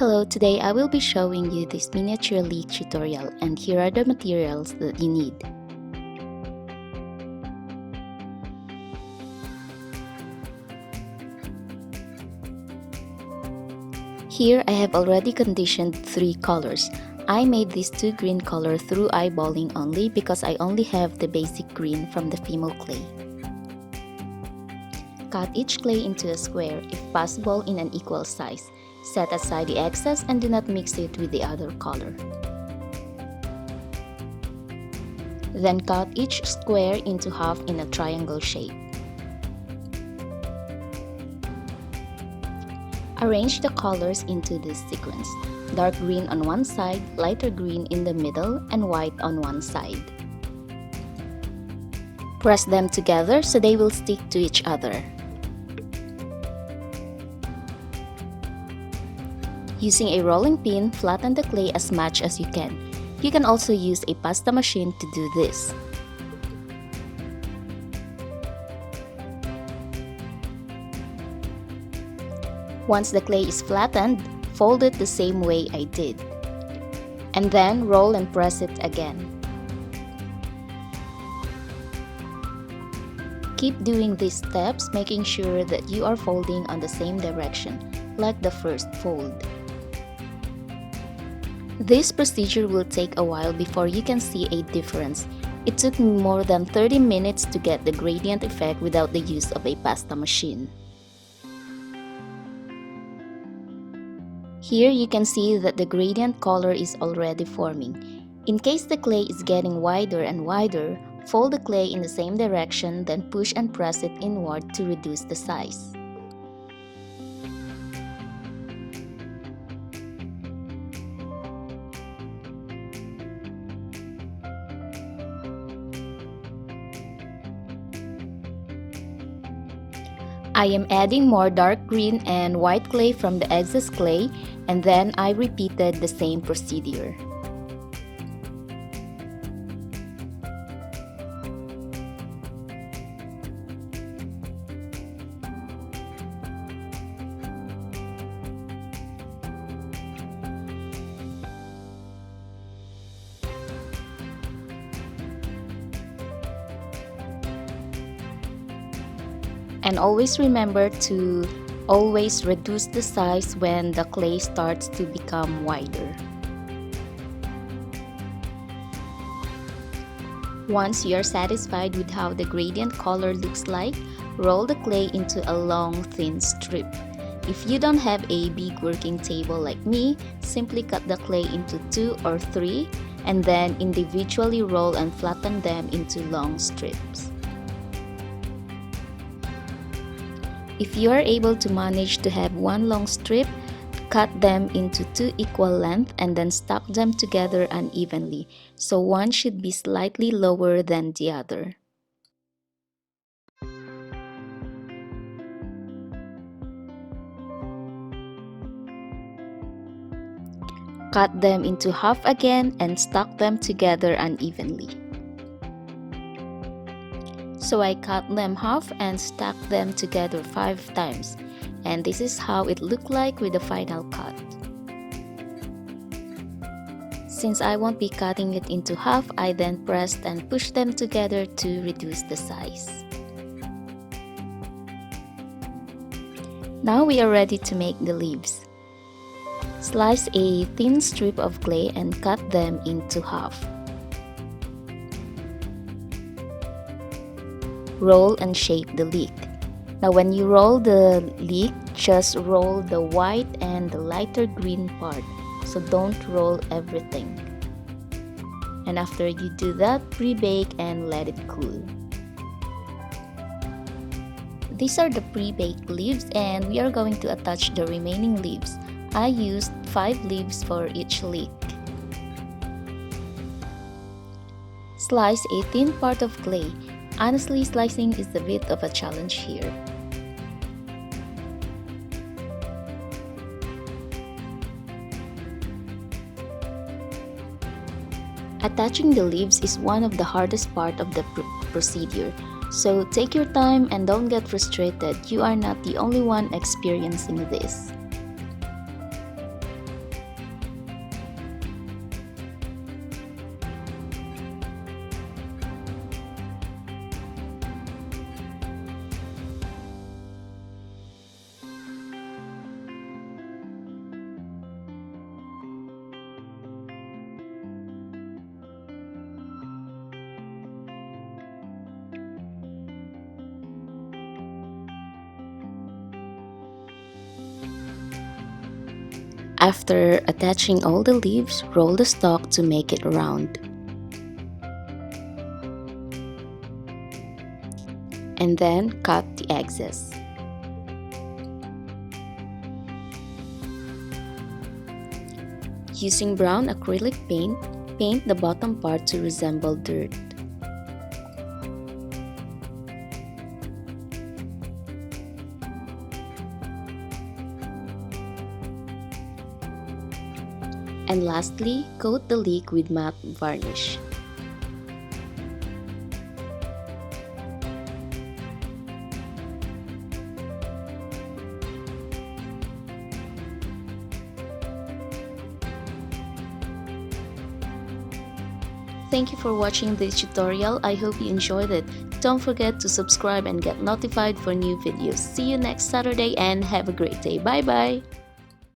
Hello, today I will be showing you this miniature leek tutorial, and here are the materials that you need. Here I have already conditioned 3 colors. I made this 2 green color through eyeballing only because I only have the basic green from the female clay. Cut each clay into a square, if possible in an equal size. Set aside the excess and do not mix it with the other color. Then cut each square into half in a triangle shape. Arrange the colors into this sequence: dark green on one side, lighter green in the middle, and white on one side. Press them together so they will stick to each other. Using a rolling pin, flatten the clay as much as you can. You can also use a pasta machine to do this. Once the clay is flattened, fold it the same way I did. And then roll and press it again. Keep doing these steps, making sure that you are folding on the same direction, like the first fold. This procedure will take a while before you can see a difference. It took me more than 30 minutes to get the gradient effect without the use of a pasta machine. Here you can see that the gradient color is already forming. In case the clay is getting wider and wider, fold the clay in the same direction, then push and press it inward to reduce the size. I am adding more dark green and white clay from the excess clay, and then I repeated the same procedure. And always remember to always reduce the size when the clay starts to become wider. Once you are satisfied with how the gradient color looks like, roll the clay into a long, thin strip. If you don't have a big working table like me, simply cut the clay into 2 or 3 and then individually roll and flatten them into long strips. If you are able to manage to have one long strip, cut them into 2 equal lengths and then stack them together unevenly, so one should be slightly lower than the other. Cut them into half again and stack them together unevenly. So I cut them half and stacked them together 5 times, and this is how it looked like with the final cut. Since I won't be cutting it into half, I then pressed and pushed them together to reduce the size. Now we are ready to make the leaves. Slice a thin strip of clay and cut them into half. Roll and shape the leek. Now when you roll the leek, just roll the white and the lighter green part, so don't roll everything. And after you do that, pre-bake and let it cool. These are the pre-baked leaves, and we are going to attach the remaining leaves. I used 5 leaves for each leek. Slice a thin part of clay. Honestly, slicing is a bit of a challenge here. Attaching the leaves is one of the hardest part of the procedure, so take your time and don't get frustrated. You are not the only one experiencing this. After attaching all the leaves, roll the stalk to make it round. And then cut the excess. Using brown acrylic paint, paint the bottom part to resemble dirt. And lastly, coat the leek with matte varnish. Thank you for watching this tutorial. I hope you enjoyed it. Don't forget to subscribe and get notified for new videos. See you next Saturday and have a great day. Bye bye!